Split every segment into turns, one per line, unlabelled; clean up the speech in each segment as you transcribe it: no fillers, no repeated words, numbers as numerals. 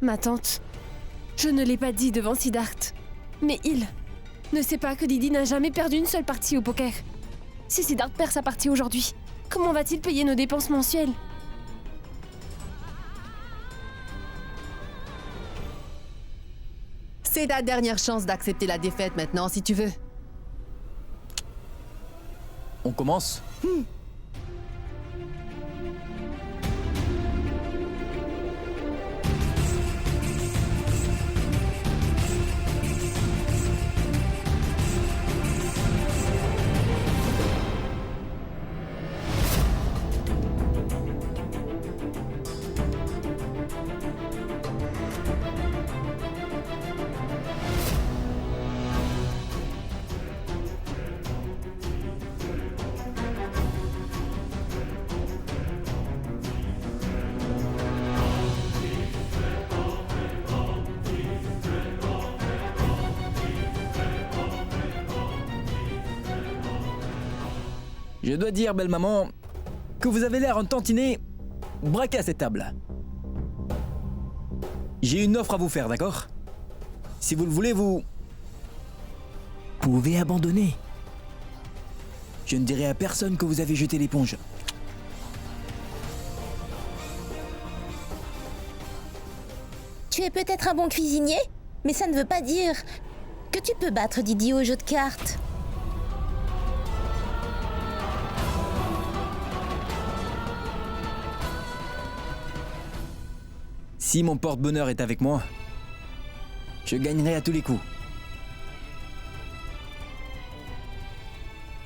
Ma tante, je ne l'ai pas dit devant Siddharth, mais il ne sait pas que Didi n'a jamais perdu une seule partie au poker. Si Siddharth perd sa partie aujourd'hui, comment va-t-il payer nos dépenses mensuelles?
C'est ta dernière chance d'accepter la défaite maintenant, si tu veux.
On commence? Je dois dire, belle maman, que vous avez l'air un tantinet braqué à cette table. J'ai une offre à vous faire, d'accord? Si vous le voulez, vous pouvez abandonner. Je ne dirai à personne que vous avez jeté l'éponge.
Tu es peut-être un bon cuisinier, mais ça ne veut pas dire que tu peux battre Didi au jeu de cartes.
Si mon porte-bonheur est avec moi, je gagnerai à tous les coups.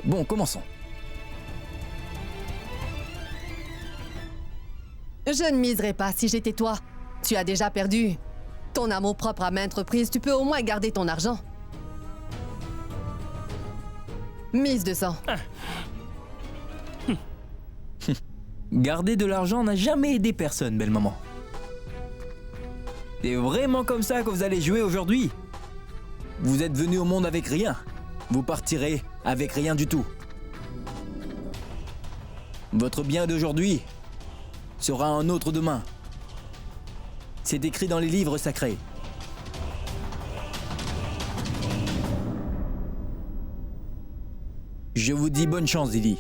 Bon, commençons.
Je ne miserais pas si j'étais toi. Tu as déjà perdu. Ton amour propre à maintes reprises, tu peux au moins garder ton argent. Mise 200.
Garder de l'argent n'a jamais aidé personne, belle maman. C'est vraiment comme ça que vous allez jouer aujourd'hui? Vous êtes venu au monde avec rien. Vous partirez avec rien du tout. Votre bien d'aujourd'hui sera un autre demain. C'est écrit dans les livres sacrés. Je vous dis bonne chance, Didi.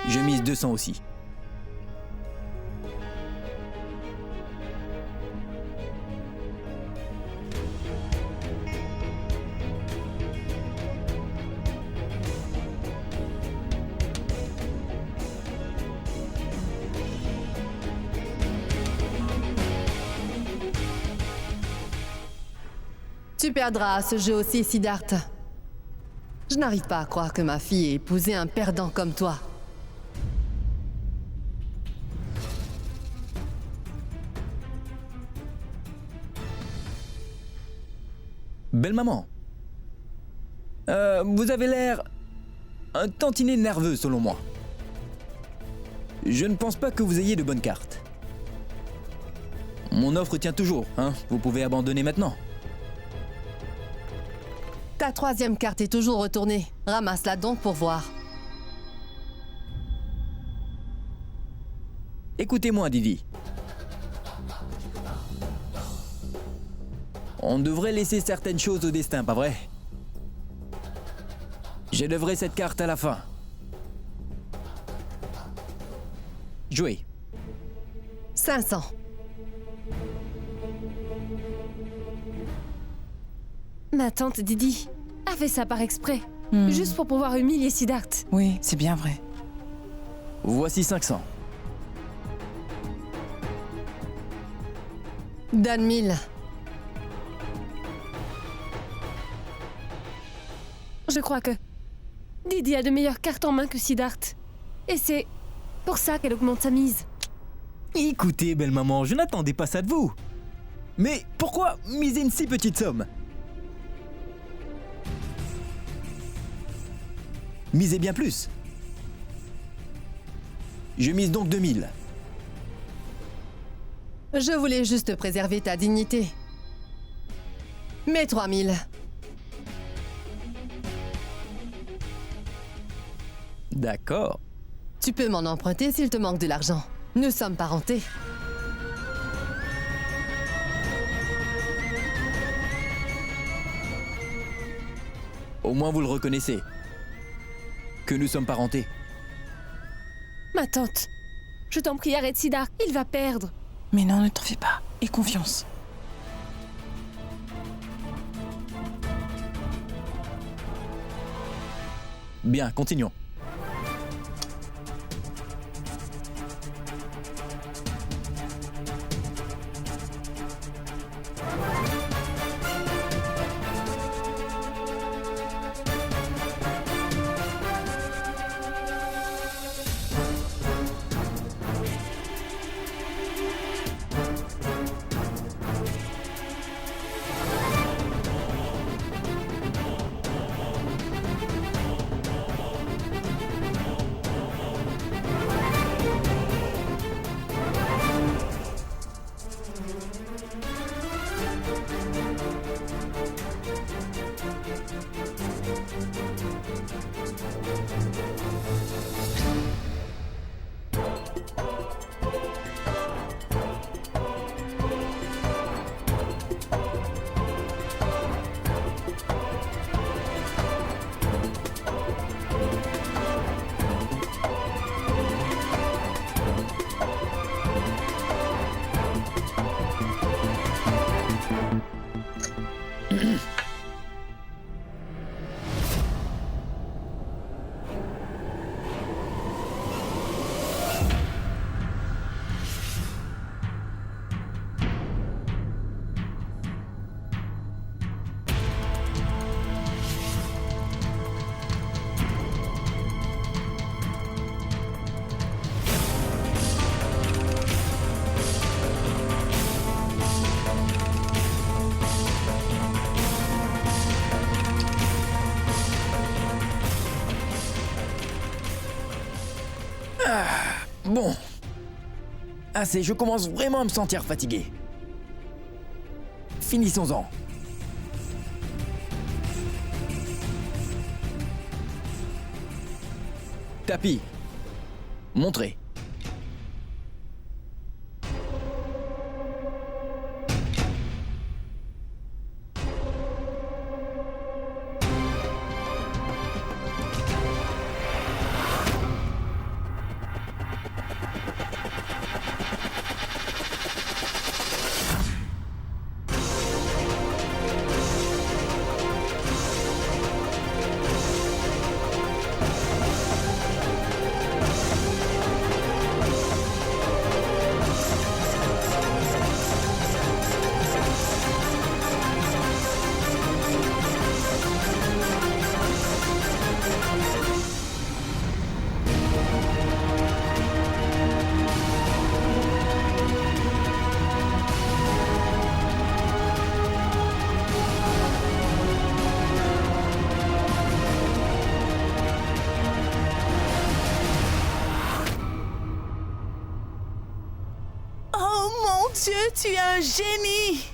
Je mise 200 aussi.
Tu perdras à ce jeu aussi, Siddharth. Je n'arrive pas à croire que ma fille ait épousé un perdant comme toi.
Belle maman. Vous avez l'air un tantinet nerveux selon moi. Je ne pense pas que vous ayez de bonnes cartes. Mon offre tient toujours, hein? Vous pouvez abandonner maintenant.
Ta troisième carte est toujours retournée. Ramasse-la donc pour voir.
Écoutez-moi, Didi. On devrait laisser certaines choses au destin, pas vrai? J'élèverai cette carte à la fin. Jouez.
500.
Ma tante Didi a fait ça par exprès, juste pour pouvoir humilier Siddharth.
Oui, c'est bien vrai.
Voici 500.
Donne 1000.
Je crois que Didi a de meilleures cartes en main que Siddharth. Et c'est pour ça qu'elle augmente sa mise.
Écoutez, belle maman, je n'attendais pas ça de vous. Mais pourquoi miser une si petite somme? Misez bien plus. Je mise donc 2000.
Je voulais juste préserver ta dignité. Mets 3000.
D'accord.
Tu peux m'en emprunter s'il te manque de l'argent. Nous sommes parentés.
Au moins vous le reconnaissez. Que nous sommes parentés.
Ma tante, je t'en prie, arrête Siddharth, il va perdre.
Mais non, ne t'en fais pas. Aie confiance.
Bien, continuons. Bon. Assez, je commence vraiment à me sentir fatigué. Finissons-en. Tapis. Montrez.
Dieu, tu es un génie!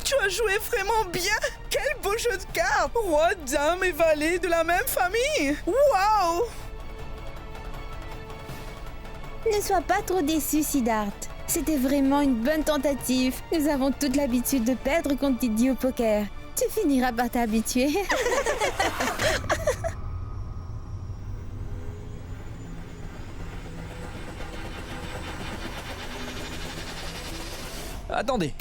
Tu as joué vraiment bien! Quel beau jeu de cartes! Roi, dame et valet de la même famille! Waouh!
Ne sois pas trop déçu, Siddharth. C'était vraiment une bonne tentative. Nous avons toute l'habitude de perdre contre Didi au poker. Tu finiras par t'habituer.
Attendez.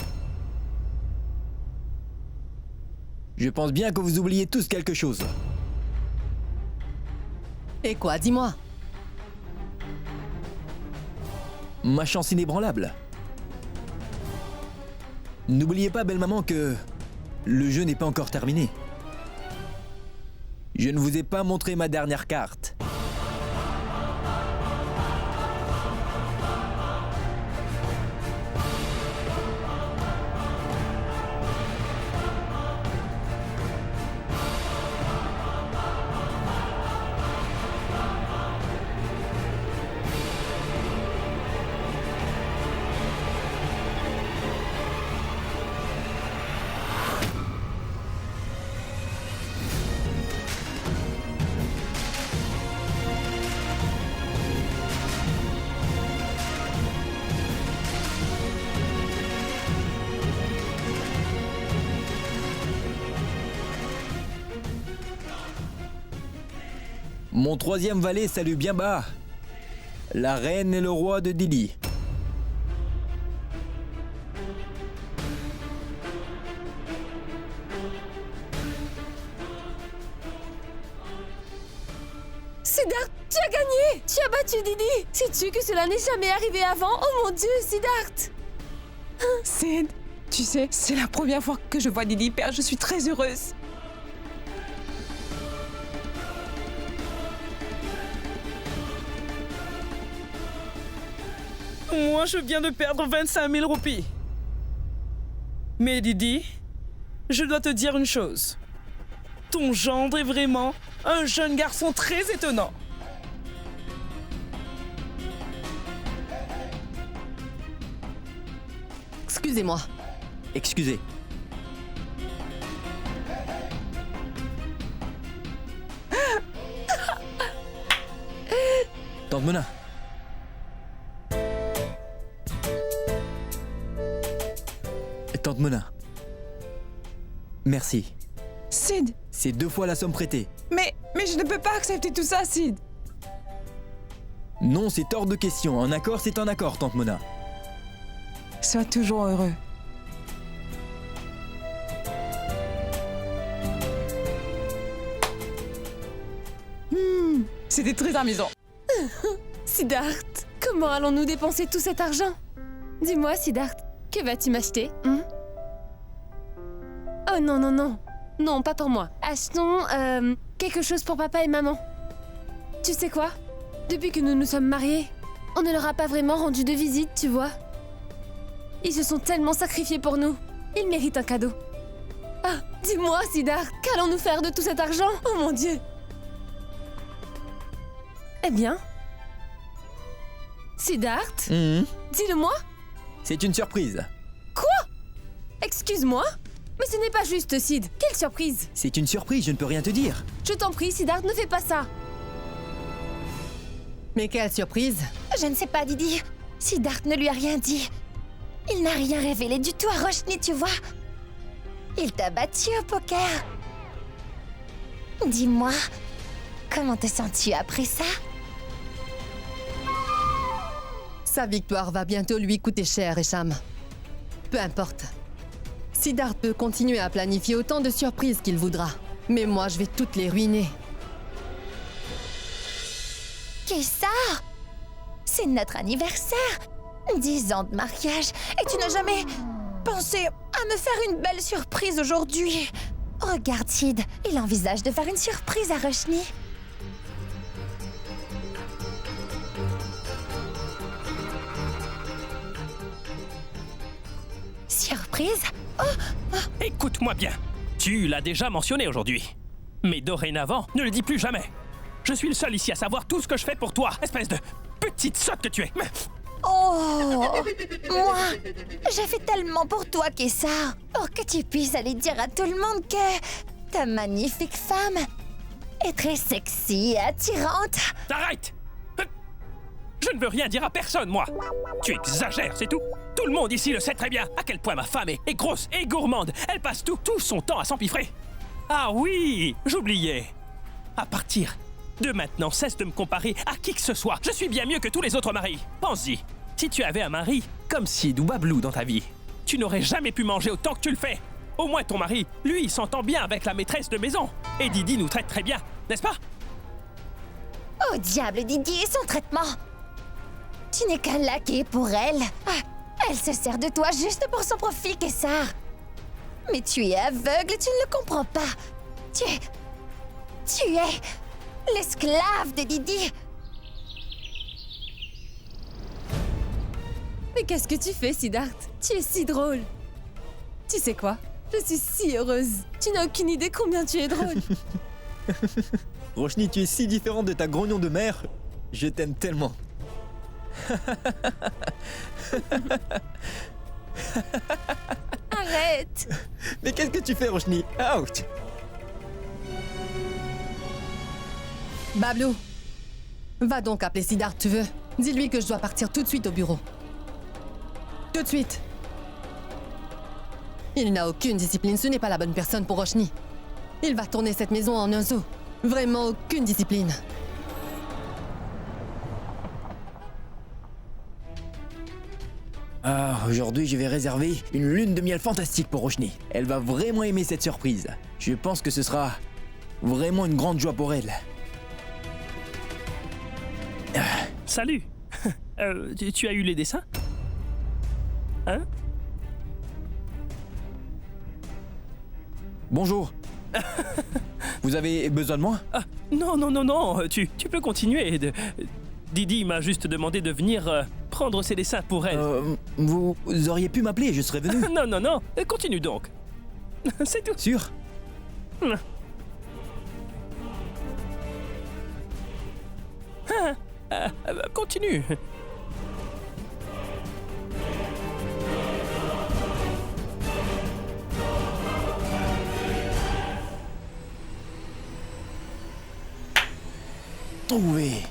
Je pense bien que vous oubliez tous quelque chose.
Et quoi, dis-moi.
Ma chance inébranlable. N'oubliez pas, belle maman, que le jeu n'est pas encore terminé. Je ne vous ai pas montré ma dernière carte. Mon troisième valet salue bien bas la reine et le roi de Didi.
Siddharth, tu as gagné! Tu as battu Didi! Sais-tu que cela n'est jamais arrivé avant? Oh mon Dieu, Siddharth!
Sid, tu sais, c'est la première fois que je vois Didi perdre. Je suis très heureuse.
Moi, je viens de perdre 25 000 roupies. Mais Didi, je dois te dire une chose. Ton gendre est vraiment un jeune garçon très étonnant.
Excusez-moi.
Excusez. Tante Mona. Tante Mona. Merci.
Sid,
C'est 2 fois la somme prêtée.
mais je ne peux pas accepter tout ça, Sid.
Non, c'est hors de question. Un accord, c'est un accord, Tante Mona.
Sois toujours heureux. C'était très amusant.
Siddharth, comment allons-nous dépenser tout cet argent? Dis-moi, Siddharth, que vas-tu m'acheter? Oh non, non, non. Non, pas pour moi. Achetons quelque chose pour papa et maman. Tu sais quoi? Depuis que nous nous sommes mariés, on ne leur a pas vraiment rendu de visite, tu vois. Ils se sont tellement sacrifiés pour nous. Ils méritent un cadeau. Ah, dis-moi, Siddharth, qu'allons-nous faire de tout cet argent? Oh mon Dieu! Eh bien... Siddharth, dis-le-moi.
C'est une surprise.
Excuse-moi, mais ce n'est pas juste, Sid. Quelle surprise!
C'est une surprise, je ne peux rien te dire.
Je t'en prie, Siddharth, ne fais pas ça.
Mais quelle surprise!
Je ne sais pas, Didi. Siddharth ne lui a rien dit. Il n'a rien révélé du tout à Roshni, tu vois. Il t'a battu au poker. Dis-moi, comment te sens-tu après ça?
Sa victoire va bientôt lui coûter cher, Esham. Peu importe. Siddharth peut continuer à planifier autant de surprises qu'il voudra. Mais moi, je vais toutes les ruiner.
Kessar, c'est notre anniversaire. 10 ans de mariage. Et tu n'as jamais pensé à me faire une belle surprise aujourd'hui. Regarde, Sid, il envisage de faire une surprise à Roshni. Surprise?
Écoute-moi bien. Tu l'as déjà mentionné aujourd'hui. Mais dorénavant, ne le dis plus jamais. Je suis le seul ici à savoir tout ce que je fais pour toi, espèce de petite sotte que tu es.
Oh, moi, j'ai fait tellement pour toi, Kessar, pour que tu puisses aller dire à tout le monde que ta magnifique femme est très sexy et attirante.
Arrête! Je ne veux rien dire à personne, moi. Tu exagères, c'est tout. Tout le monde ici le sait très bien à quel point ma femme est grosse et gourmande. Elle passe tout son temps à s'empiffrer. Ah oui, j'oubliais. À partir de maintenant, cesse de me comparer à qui que ce soit. Je suis bien mieux que tous les autres maris. Pense-y. Si tu avais un mari comme Sid ou Bablou dans ta vie, tu n'aurais jamais pu manger autant que tu le fais. Au moins ton mari, lui, il s'entend bien avec la maîtresse de maison. Et Didi nous traite très bien, n'est-ce pas?
Oh diable, Didi et son traitement. Tu n'es qu'un laquais pour elle. Ah, elle se sert de toi juste pour son profit, Kessar. Mais tu es aveugle, tu ne le comprends pas. Tu es l'esclave de Didi.
Mais qu'est-ce que tu fais, Siddharth? Tu es si drôle. Tu sais quoi? Je suis si heureuse. Tu n'as aucune idée combien tu es drôle.
Roshni, tu es si différente de ta grognon de mère. Je t'aime tellement.
Arrête!
Mais qu'est-ce que tu fais, Roshni? Out!
Bablou, va donc appeler Siddharth, tu veux. Dis-lui que je dois partir tout de suite au bureau. Tout de suite. Il n'a aucune discipline, ce n'est pas la bonne personne pour Roshni. Il va tourner cette maison en un zoo. Vraiment aucune discipline.
Ah, aujourd'hui, je vais réserver une lune de miel fantastique pour Roshni. Elle va vraiment aimer cette surprise. Je pense que ce sera vraiment une grande joie pour elle.
Salut. Tu as eu les dessins? Hein?
Bonjour. Vous avez besoin de moi?
Ah, non, tu peux continuer. Didi m'a juste demandé de venir prendre ses dessins pour elle.
Vous auriez pu m'appeler, je serais venu.
Non, continue donc. C'est tout.
Sûr?
Continue.
Trouvé.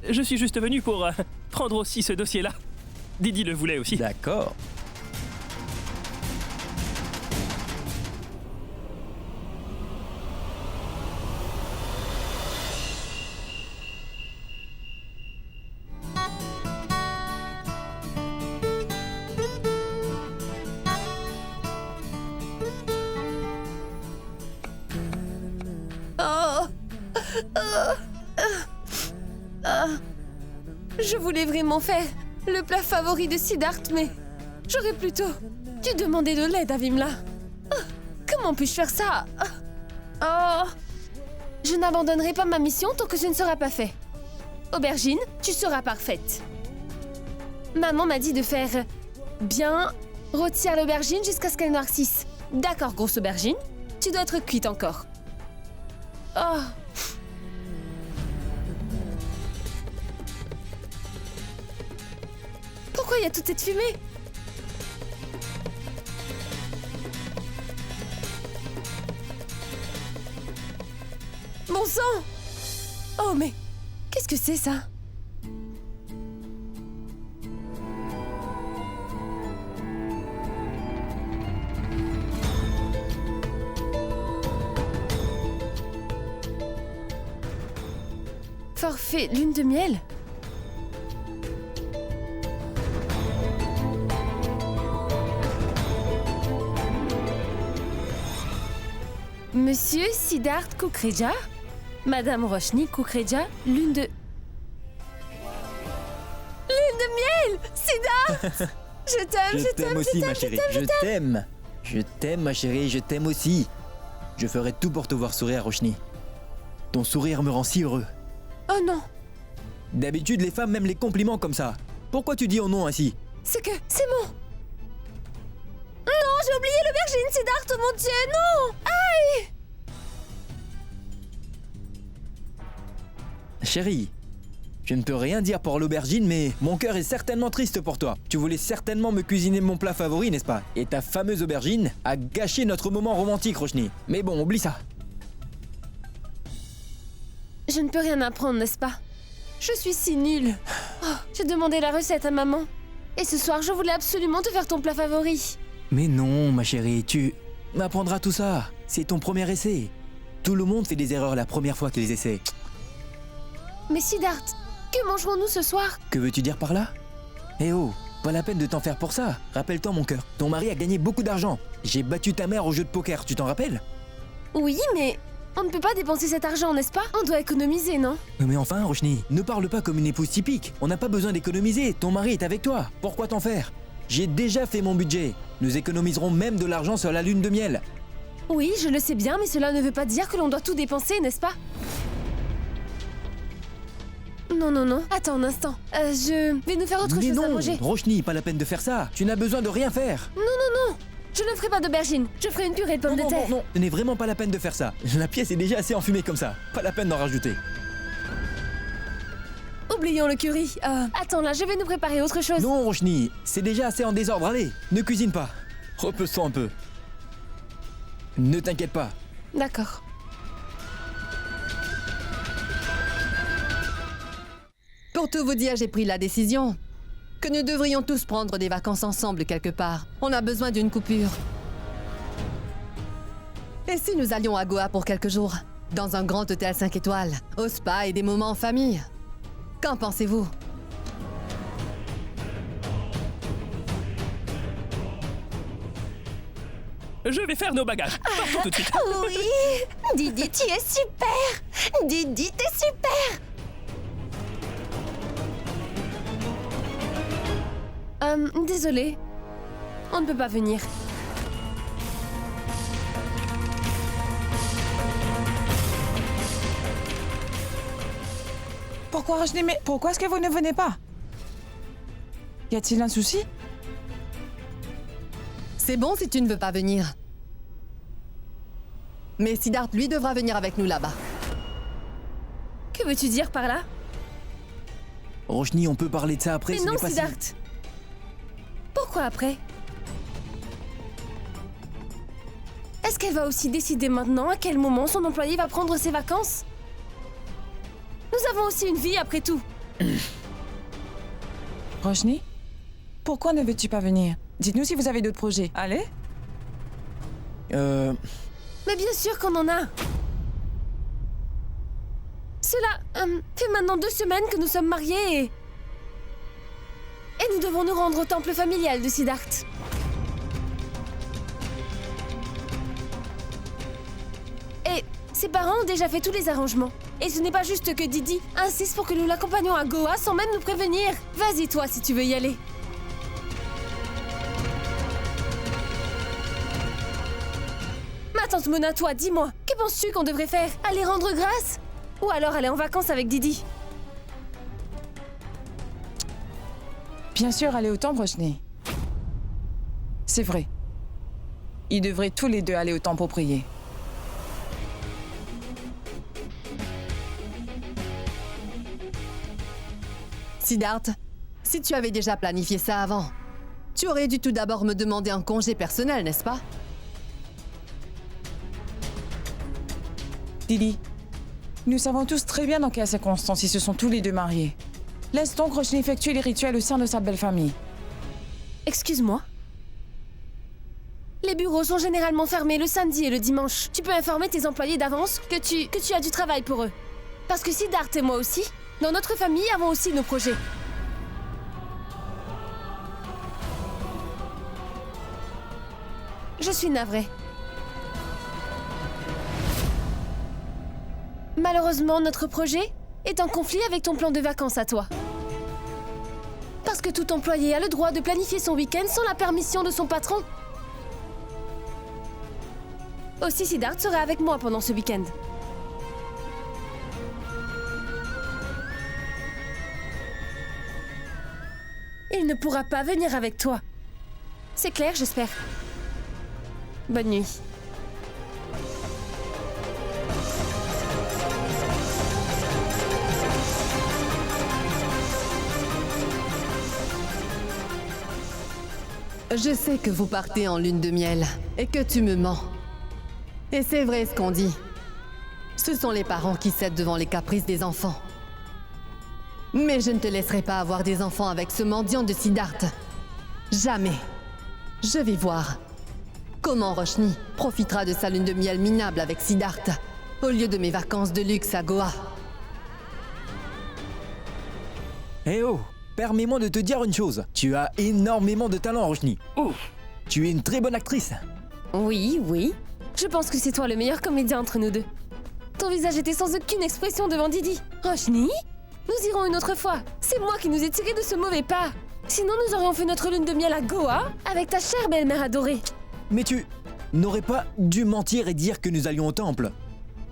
Je suis juste venu pour prendre aussi ce dossier-là. Didi le voulait aussi.
D'accord.
Je voulais vraiment faire le plat favori de Siddharth, mais j'aurais plutôt dû demander de l'aide à Vimla. Comment puis-je faire ça? Je n'abandonnerai pas ma mission tant que ce ne sera pas fait. Aubergine, tu seras parfaite. Maman m'a dit de faire bien rôtir l'aubergine jusqu'à ce qu'elle noircisse. D'accord, grosse aubergine, tu dois être cuite encore. Pourquoi il y a toute cette fumée? Bon sang! Oh mais qu'est-ce que c'est ça? Forfait lune de miel? Monsieur Siddharth Kukreja, Madame Roshni Kukreja, lune de miel! Siddharth! Je t'aime
aussi, ma chérie. Je t'aime. Je t'aime, ma chérie, je t'aime aussi. Je ferai tout pour te voir sourire, Roshni. Ton sourire me rend si heureux.
Oh non!
D'habitude, les femmes aiment les compliments comme ça. Pourquoi tu dis oh non ainsi?
C'est mon... Non, j'ai oublié l'aubergine, Siddharth, oh mon Dieu, non! Aïe!
Chérie, je ne peux rien dire pour l'aubergine, mais mon cœur est certainement triste pour toi. Tu voulais certainement me cuisiner mon plat favori, n'est-ce pas? Et ta fameuse aubergine a gâché notre moment romantique, Roshni. Mais bon, oublie ça.
Je ne peux rien apprendre, n'est-ce pas? Je suis si nulle. J'ai demandé la recette à maman. Et ce soir, je voulais absolument te faire ton plat favori.
Mais non, ma chérie, tu m'apprendras tout ça. C'est ton premier essai. Tout le monde fait des erreurs la première fois qu'ils essaient.
Mais Siddharth, que mangerons-nous ce soir?
Que veux-tu dire par là? Eh oh, pas la peine de t'en faire pour ça. Rappelle-toi, mon cœur, ton mari a gagné beaucoup d'argent. J'ai battu ta mère au jeu de poker, tu t'en rappelles?
Oui, mais on ne peut pas dépenser cet argent, n'est-ce pas? On doit économiser, non?
Mais enfin, Roshni, ne parle pas comme une épouse typique. On n'a pas besoin d'économiser, ton mari est avec toi. Pourquoi t'en faire? J'ai déjà fait mon budget. Nous économiserons même de l'argent sur la lune de miel.
Oui, je le sais bien, mais cela ne veut pas dire que l'on doit tout dépenser, n'est-ce pas? Non. Attends un instant. Je vais nous faire autre chose à manger.
Roshni, pas la peine de faire ça. Tu n'as besoin de rien faire.
Non. Je ne ferai pas d'aubergine. Je ferai une purée de pommes de terre.
Non. Ce n'est vraiment pas la peine de faire ça. La pièce est déjà assez enfumée comme ça. Pas la peine d'en rajouter.
Oublions le curry. Attends là, je vais nous préparer autre chose.
Non, Roshni, c'est déjà assez en désordre. Allez, ne cuisine pas. Repose-toi un peu. Ne t'inquiète pas.
D'accord.
Pour tout vous dire, j'ai pris la décision que nous devrions tous prendre des vacances ensemble quelque part. On a besoin d'une coupure. Et si nous allions à Goa pour quelques jours? dans un grand hôtel 5 étoiles, au spa et des moments en famille. Qu'en pensez-vous?
Je vais faire nos bagages. Partons tout de suite.
Oui, Didi, tu es super. Didi, t'es super.
Désolée. On ne peut pas venir.
Pourquoi Roshni? Mais pourquoi est-ce que vous ne venez pas? Y a-t-il un souci?
C'est bon si tu ne veux pas venir. Mais Siddharth, lui, devra venir avec nous là-bas.
Que veux-tu dire par là?
Roshni, on peut parler de ça après,
Mais
ce
non,
n'est pas si-
Siddharth. Pourquoi après? Est-ce qu'elle va aussi décider maintenant à quel moment son employé va prendre ses vacances? Nous avons aussi une vie après tout.
Roshni? Pourquoi ne veux-tu pas venir? Dites-nous si vous avez d'autres projets. Allez?
Mais bien sûr qu'on en a. Cela fait maintenant 2 semaines que nous sommes mariés et nous devons nous rendre au temple familial de Siddharth. Et ses parents ont déjà fait tous les arrangements. Et ce n'est pas juste que Didi insiste pour que nous l'accompagnions à Goa sans même nous prévenir. Vas-y toi si tu veux y aller. Ma tante Mona, toi, dis-moi, que penses-tu qu'on devrait faire? Aller rendre grâce? Ou alors aller en vacances avec Didi?
Bien sûr, aller au temple, Roshni. C'est vrai. Ils devraient tous les deux aller au temple pour prier.
Siddharth, si tu avais déjà planifié ça avant, tu aurais dû tout d'abord me demander un congé personnel, n'est-ce pas?
Didi, nous savons tous très bien dans quelles circonstances ils se sont tous les deux mariés. Laisse donc Roshni effectuer les rituels au sein de sa belle famille.
Excuse-moi? Les bureaux sont généralement fermés le samedi et le dimanche. Tu peux informer tes employés d'avance que tu as du travail pour eux. Parce que Siddharth et moi aussi, dans notre famille, avons aussi nos projets. Je suis navrée. Malheureusement, notre projet est en conflit avec ton plan de vacances à toi. Parce que tout employé a le droit de planifier son week-end sans la permission de son patron. Aussi, Siddharth sera avec moi pendant ce week-end. Il ne pourra pas venir avec toi. C'est clair, j'espère. Bonne nuit.
Je sais que vous partez en lune de miel et que tu me mens. Et c'est vrai ce qu'on dit. Ce sont les parents qui cèdent devant les caprices des enfants. Mais je ne te laisserai pas avoir des enfants avec ce mendiant de Siddharth. Jamais. Je vais voir comment Roshni profitera de sa lune de miel minable avec Siddharth au lieu de mes vacances de luxe à Goa.
Eh oh, permets-moi de te dire une chose. Tu as énormément de talent, Roshni.
Ouh.
Tu es une très bonne actrice.
Oui, oui. Je pense que c'est toi le meilleur comédien entre nous deux. Ton visage était sans aucune expression devant Didi. Roshni? Nous irons une autre fois. C'est moi qui nous ai tirés de ce mauvais pas. Sinon, nous aurions fait notre lune de miel à Goa avec ta chère belle-mère adorée.
Mais tu n'aurais pas dû mentir et dire que nous allions au temple.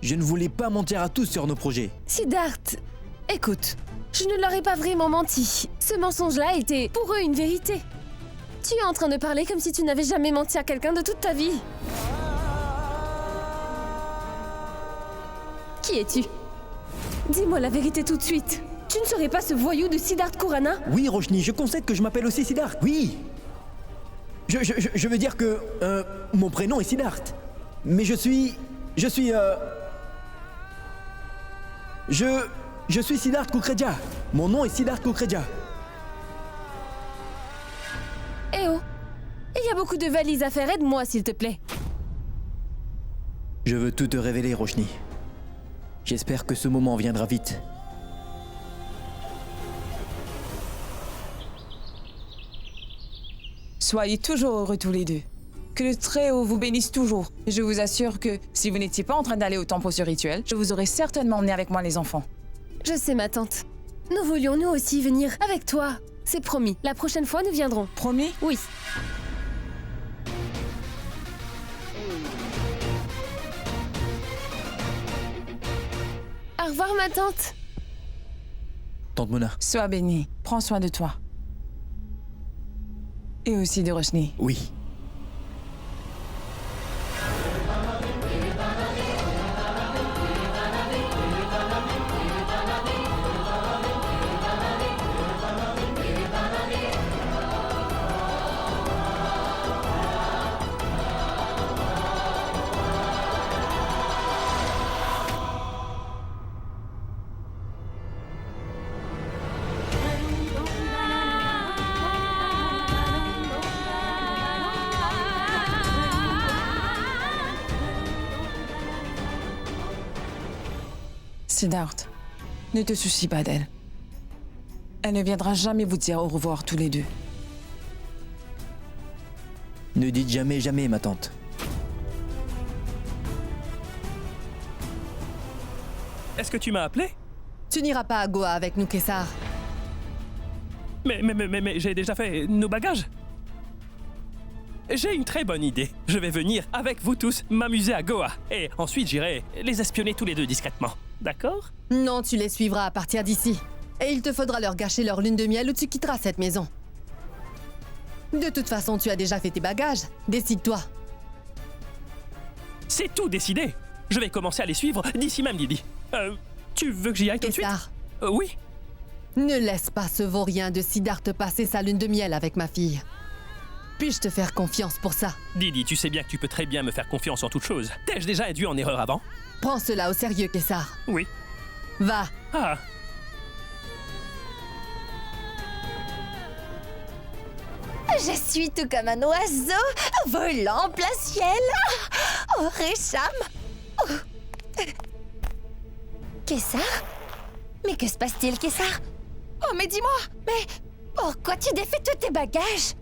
Je ne voulais pas mentir à tous sur nos projets.
Siddharth, écoute, je ne leur ai pas vraiment menti. Ce mensonge-là était pour eux une vérité. Tu es en train de parler comme si tu n'avais jamais menti à quelqu'un de toute ta vie. Qui es-tu? Dis-moi la vérité tout de suite. Tu ne serais pas ce voyou de Siddharth Khurana?
Oui, Roshni, je concède que je m'appelle aussi Siddharth. Oui. Je veux dire que mon prénom est Siddharth. Mais je suis Siddharth Kukreja. Mon nom est Siddharth Kukreja.
Eh oh, il y a beaucoup de valises à faire, aide-moi s'il te plaît.
Je veux tout te révéler, Roshni. J'espère que ce moment viendra vite.
Soyez toujours heureux tous les deux. Que le Très-Haut vous bénisse toujours. Je vous assure que si vous n'étiez pas en train d'aller au temple pour ce rituel, je vous aurais certainement emmené avec moi les enfants.
Je sais, ma tante. Nous voulions nous aussi venir avec toi. C'est promis. La prochaine fois, nous viendrons.
Promis?
Oui. Au revoir, ma tante.
Tante Mona.
Sois bénie. Prends soin de toi. Et aussi de Roshni.
Oui.
Siddharth, ne te soucie pas d'elle. Elle ne viendra jamais vous dire au revoir tous les deux.
Ne dites jamais jamais, ma tante.
Est-ce que tu m'as appelé?
Tu n'iras pas à Goa avec nous, Kessar.
Mais j'ai déjà fait nos bagages. J'ai une très bonne idée. Je vais venir avec vous tous m'amuser à Goa. Et ensuite, j'irai les espionner tous les deux discrètement. D'accord?
Non, tu les suivras à partir d'ici. Et il te faudra leur gâcher leur lune de miel ou tu quitteras cette maison. De toute façon, tu as déjà fait tes bagages. Décide-toi.
C'est tout décidé. Je vais commencer à les suivre d'ici même, Didi. Tu veux que j'y aille tout de suite?
Kessar,
Oui.
ne laisse pas ce vaurien de Siddharth passer sa lune de miel avec ma fille. Puis-je te faire confiance pour ça?
Didi, tu sais bien que tu peux très bien me faire confiance en toute chose. T'ai-je déjà induit en erreur avant?
Prends cela au sérieux, Kessar.
Oui.
Va.
Ah.
Je suis tout comme un oiseau, volant en plein ciel. Oh, Récham. Oh. Kessar? Mais que se passe-t-il, Kessar? Oh, mais dis-moi, mais pourquoi tu défais tous tes bagages?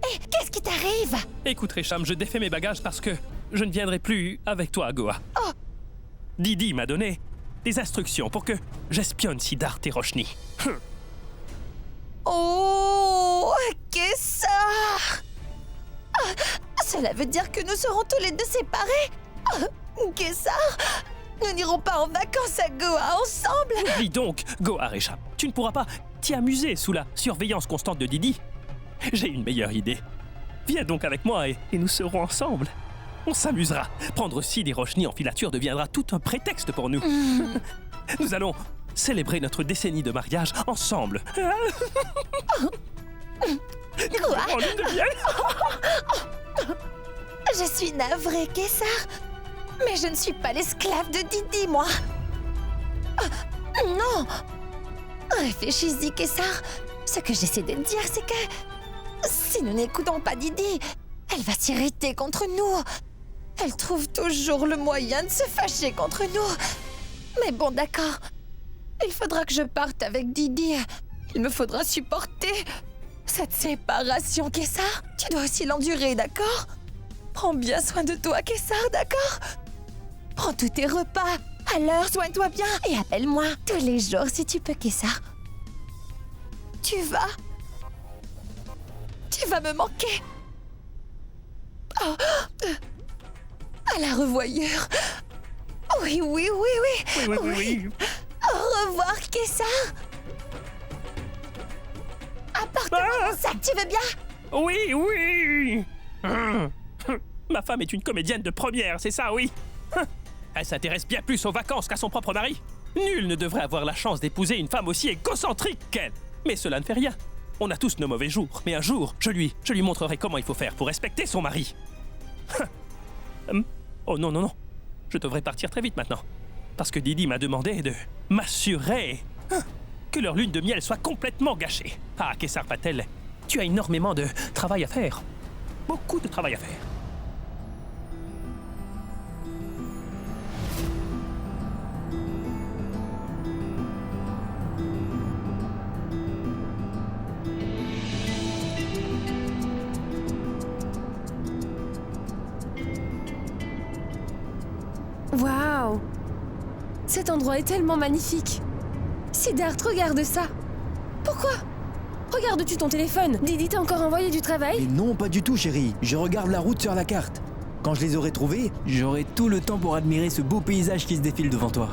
Et qu'est-ce qui t'arrive?
Écoute, Récham, je défais mes bagages parce que je ne viendrai plus avec toi à Goa.
Oh.
Didi m'a donné des instructions pour que j'espionne Siddharth et Roshni.
Oh, Kessar! Cela veut dire que nous serons tous les deux séparés? Kessar, nous n'irons pas en vacances à Goa ensemble?
Dis donc, Goa, Récham, tu ne pourras pas t'y amuser sous la surveillance constante de Didi. J'ai une meilleure idée. Viens donc avec moi et nous serons ensemble. On s'amusera. Prendre Sid et Roshni en filature deviendra tout un prétexte pour nous. Nous allons célébrer notre décennie de mariage ensemble.
Quoi?
En lune de miel.
Je suis navrée, Kessar. Mais je ne suis pas l'esclave de Didi, moi. Non. Réfléchis-y, Kessar. Ce que j'essaie de dire, c'est que si nous n'écoutons pas Didi, elle va s'irriter contre nous. Elle trouve toujours le moyen de se fâcher contre nous. Mais bon, d'accord. Il faudra que je parte avec Didi. Il me faudra supporter cette séparation, Kessar. Tu dois aussi l'endurer, d'accord? Prends bien soin de toi, Kessar, d'accord? Prends tous tes repas. À l'heure, soigne-toi bien. Et appelle-moi tous les jours si tu peux, Kessar. Tu vas me manquer. Oh. À la revoyure. Oui.
Oui.
Au revoir, Kessar. Apporte-moi mon sac, tu veux bien?
Oui. Ma femme est une comédienne de première, c'est ça, oui. Elle s'intéresse bien plus aux vacances qu'à son propre mari. Nul ne devrait avoir la chance d'épouser une femme aussi égocentrique qu'elle. Mais cela ne fait rien. On a tous nos mauvais jours. Mais un jour, je lui montrerai comment il faut faire pour respecter son mari. Oh non. Je devrais partir très vite maintenant. Parce que Didi m'a demandé de m'assurer que leur lune de miel soit complètement gâchée. Ah, Kessar Patel, tu as énormément de travail à faire. Beaucoup de travail à faire.
Cet endroit est tellement magnifique. Siddharth, regarde ça. Pourquoi? Regardes-tu ton téléphone? Didi t'a encore envoyé du travail?
Et non, pas du tout, chérie. Je regarde la route sur la carte. Quand je les aurai trouvés, j'aurai tout le temps pour admirer ce beau paysage qui se défile devant toi.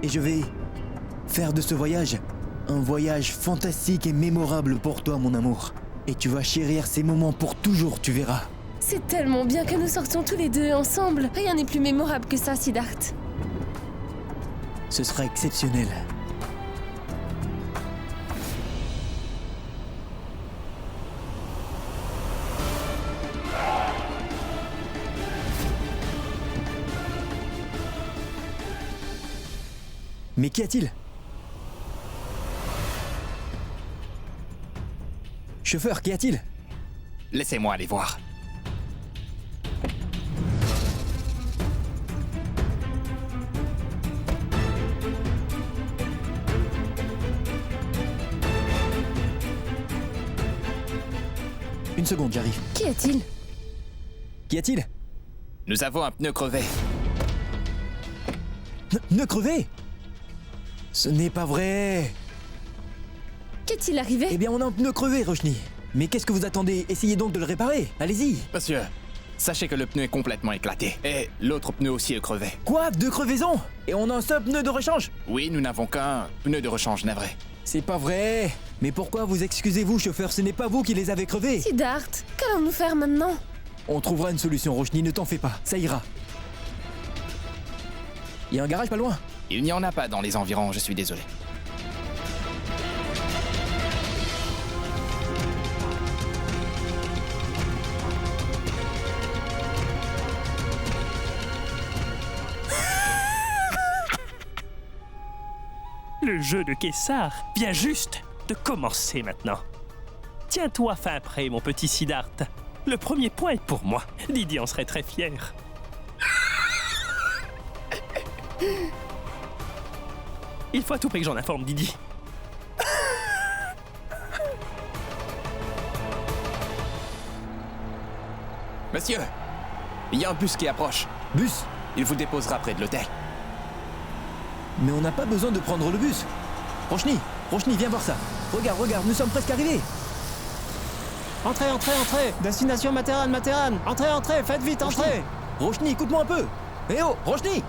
Et je vais faire de ce voyage un voyage fantastique et mémorable pour toi, mon amour. Et tu vas chérir ces moments pour toujours, tu verras.
C'est tellement bien que nous sortions tous les deux ensemble. Rien n'est plus mémorable que ça, Siddharth.
Ce sera exceptionnel. Mais qu'y a-t-il? Chauffeur, qu'y a-t-il?
Laissez-moi aller voir.
Une seconde, j'arrive.
Qu'y a-t-il?
Qu'y a-t-il?
Nous avons un pneu crevé.
Pneu crevé? Ce n'est pas vrai.
Qu'est-il arrivé?
Eh bien, on a un pneu crevé, Roshni. Mais qu'est-ce que vous attendez? Essayez donc de le réparer. Allez-y.
Monsieur, sachez que le pneu est complètement éclaté. Et l'autre pneu aussi est crevé.
Quoi? Deux crevaisons? Et on a un seul pneu de rechange?
Oui, nous n'avons qu'un pneu de rechange navré.
C'est pas vrai. Mais pourquoi vous excusez-vous, chauffeur? Ce n'est pas vous qui les avez crevés.
Siddharth, qu'allons-nous faire maintenant?
On trouvera une solution, Roshni, ne t'en fais pas. Ça ira. Il y a un garage pas loin.
Il n'y en a pas dans les environs, je suis désolé.
Le jeu de Kessar vient juste de commencer maintenant. Tiens-toi fin prêt, mon petit Siddharth. Le premier point est pour moi. Didi en serait très fier. Il faut à tout prix que j'en informe Didi.
Monsieur, il y a un bus qui approche.
Bus?
Il vous déposera près de l'hôtel.
Mais on n'a pas besoin de prendre le bus. Roshni, viens voir ça. Regarde, nous sommes presque arrivés.
Entrez! Destination Materan! Entrez! Faites vite, entrez!
Roshni, écoute-moi un peu. Eh oh, Roshni!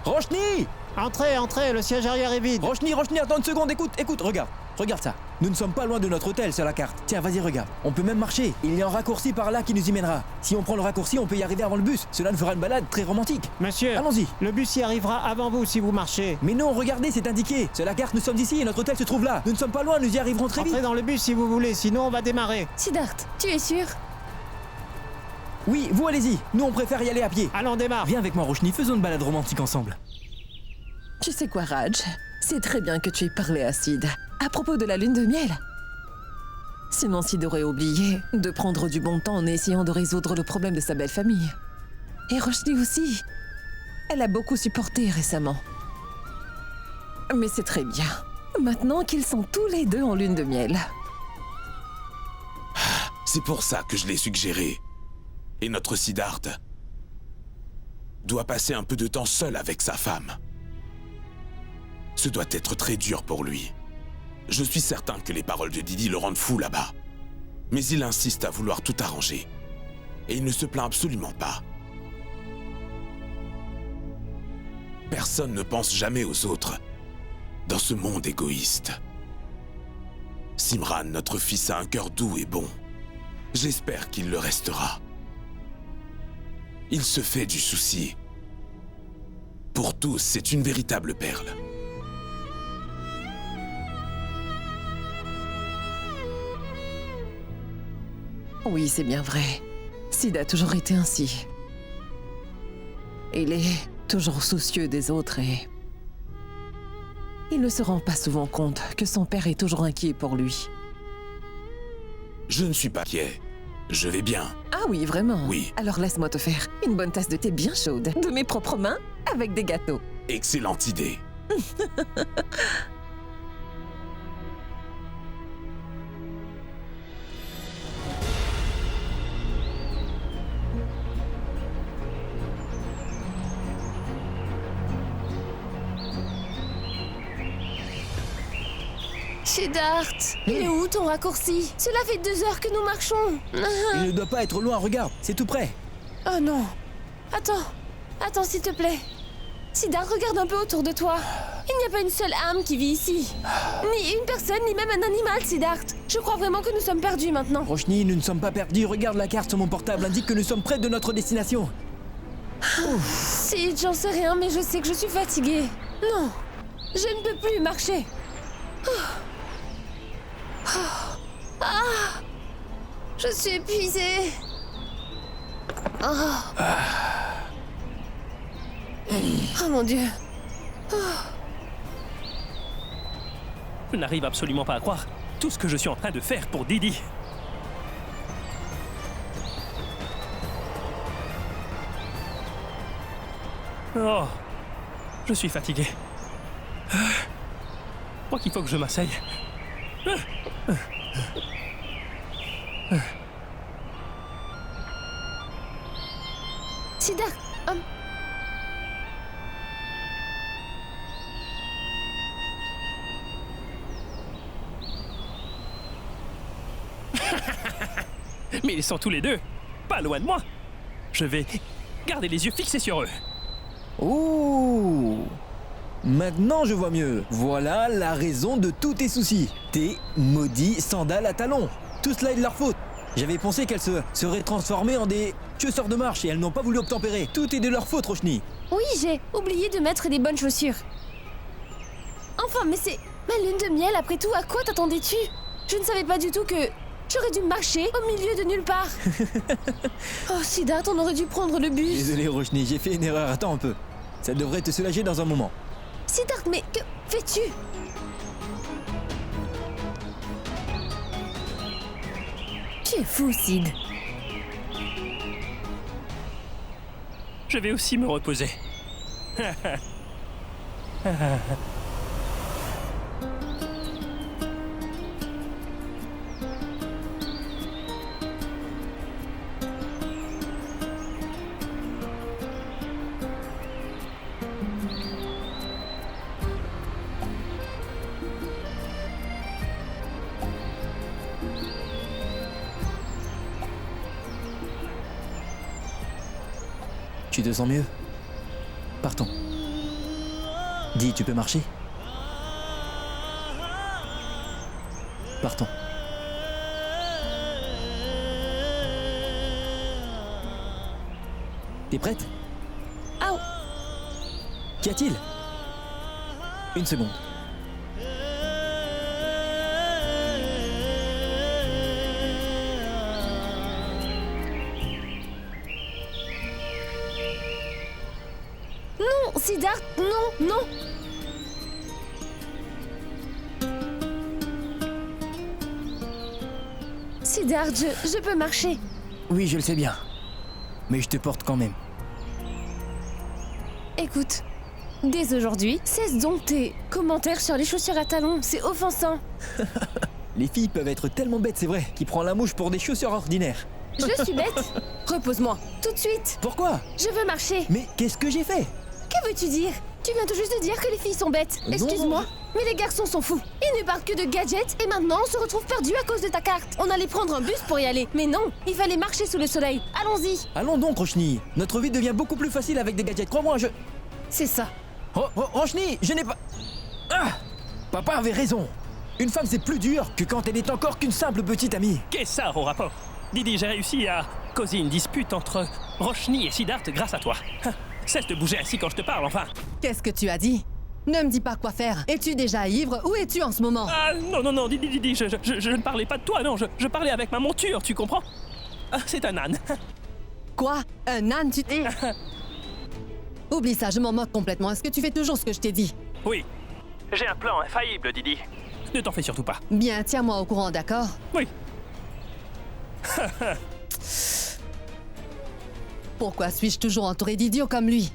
Entrez! Le siège arrière est vide!
Roshni, attends une seconde, écoute, regarde ça. Nous ne sommes pas loin de notre hôtel sur la carte. Tiens, vas-y, regarde. On peut même marcher. Il y a un raccourci par là qui nous y mènera. Si on prend le raccourci, on peut y arriver avant le bus. Cela nous fera une balade très romantique.
Monsieur!
Allons-y.
Le bus y arrivera avant vous si vous marchez!
Mais non, regardez, c'est indiqué. Sur la carte, nous sommes ici et notre hôtel se trouve là. Nous ne sommes pas loin, nous y arriverons très vite.
Entrez dans le bus si vous voulez, sinon on va démarrer!
Siddharth, tu es sûr?
Oui, vous allez-y. Nous, on préfère y aller à pied.
Allons, on démarre!
Viens avec moi, Roshni, faisons une balade romantique ensemble.
Tu sais quoi, Raj? C'est très bien que tu aies parlé à Sid à propos de la lune de miel. Sinon, Sid aurait oublié de prendre du bon temps en essayant de résoudre le problème de sa belle famille. Et Roshni aussi. Elle a beaucoup supporté récemment. Mais c'est très bien. Maintenant qu'ils sont tous les deux en lune de miel.
C'est pour ça que je l'ai suggéré. Et notre Siddharth doit passer un peu de temps seul avec sa femme. Ce doit être très dur pour lui. Je suis certain que les paroles de Didi le rendent fou là-bas. Mais il insiste à vouloir tout arranger. Et il ne se plaint absolument pas. Personne ne pense jamais aux autres dans ce monde égoïste. Simran, notre fils, a un cœur doux et bon. J'espère qu'il le restera. Il se fait du souci. Pour tous, c'est une véritable perle.
Oui, c'est bien vrai. Sid a toujours été ainsi. Il est toujours soucieux des autres et... il ne se rend pas souvent compte que son père est toujours inquiet pour lui.
Je ne suis pas inquiet. Je vais bien.
Ah oui, vraiment?
Oui.
Alors laisse-moi te faire une bonne tasse de thé bien chaude, de mes propres mains, avec des gâteaux.
Excellente idée.
Siddharth, il est où ton raccourci? Cela fait 2 heures que nous marchons.
Il ne doit pas être loin, regarde, c'est tout près.
Oh non. Attends s'il te plaît. Siddharth, regarde un peu autour de toi. Il n'y a pas une seule âme qui vit ici. Ni une personne, ni même un animal, Siddharth. Je crois vraiment que nous sommes perdus maintenant.
Roshni, nous ne sommes pas perdus. Regarde la carte sur mon portable, indique que nous sommes près de notre destination.
Si, j'en sais rien, mais je sais que je suis fatiguée. Non, je ne peux plus marcher. Je suis épuisée. Oh mon Dieu.
Je n'arrive absolument pas à croire tout ce que je suis en train de faire pour Didi. Oh, je suis fatigué. Je crois qu'il faut que je m'asseye.
Siddharth,
Mais ils sont tous les deux pas loin de moi. Je vais garder les yeux fixés sur eux.
Oh! Maintenant je vois mieux. Voilà la raison de tous tes soucis. Tes maudits sandales à talons. Tout cela est de leur faute. J'avais pensé qu'elles se seraient transformées en des chaussures de marche et elles n'ont pas voulu obtempérer. Tout est de leur faute, Roshni.
oui, j'ai oublié de mettre des bonnes chaussures. Enfin, mais c'est ma lune de miel, après tout, à quoi t'attendais-tu? Je ne savais pas du tout que j'aurais dû marcher au milieu de nulle part. Oh, Siddharth, on aurait dû prendre le bus.
Désolé, Roshni, j'ai fait une erreur. Attends un peu. Ça devrait te soulager dans un moment.
Siddharth, mais que fais-tu? Tu es fou, Sid.
Je vais aussi me reposer.
Tu te sens mieux? Partons. Dis, tu peux marcher? Partons. T'es prête?
Ah,
Qu'y a-t-il? Une seconde.
non, Siddharth, non, non. Siddharth, je peux marcher.
Oui, je le sais bien. Mais je te porte quand même.
Écoute, dès aujourd'hui, cesse donc tes commentaires sur les chaussures à talons, c'est offensant.
Les filles peuvent être tellement bêtes, c'est vrai, qui prend la mouche pour des chaussures ordinaires.
Je suis bête. Repose-moi, tout de suite.
Pourquoi?
Je veux marcher.
Mais qu'est-ce que j'ai fait?
Que veux-tu dire? Tu viens tout juste de dire que les filles sont bêtes.
Non,
Excuse-moi,
non,
mais les garçons sont fous. Ils ne parlent que de gadgets et maintenant on se retrouve perdus à cause de ta carte. On allait prendre un bus pour y aller, mais non, il fallait marcher sous le soleil. Allons-y.
Allons donc, Roshni. Notre vie devient beaucoup plus facile avec des gadgets. Crois-moi,
C'est ça.
Roshni, je n'ai pas... Ah! Papa avait raison. Une femme, c'est plus dur que quand elle est encore qu'une simple petite amie.
Qu'est-ce ça au rapport? Didi, j'ai réussi à causer une dispute entre Roshni et Siddharth grâce à toi. Cesse de bouger ainsi quand je te parle, enfin.
Qu'est-ce que tu as dit? Ne me dis pas quoi faire. Es-tu déjà ivre? Où es-tu en ce moment?
Ah, non, Didi, je ne parlais pas de toi, non, je parlais avec ma monture, tu comprends? Ah, c'est un âne.
Quoi? Un âne, tu dis? Oublie ça, je m'en moque complètement. Est-ce que tu fais toujours ce que je t'ai dit?
Oui, j'ai un plan infaillible, Didi. Ne t'en fais surtout pas.
Bien, tiens-moi au courant, d'accord?
Oui.
Pourquoi suis-je toujours entouré d'idiots comme lui?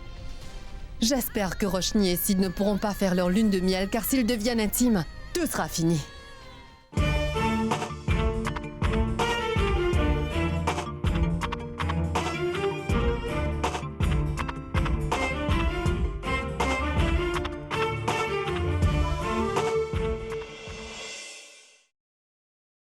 J'espère que Roshni et Sid ne pourront pas faire leur lune de miel, car s'ils deviennent intimes, tout sera fini.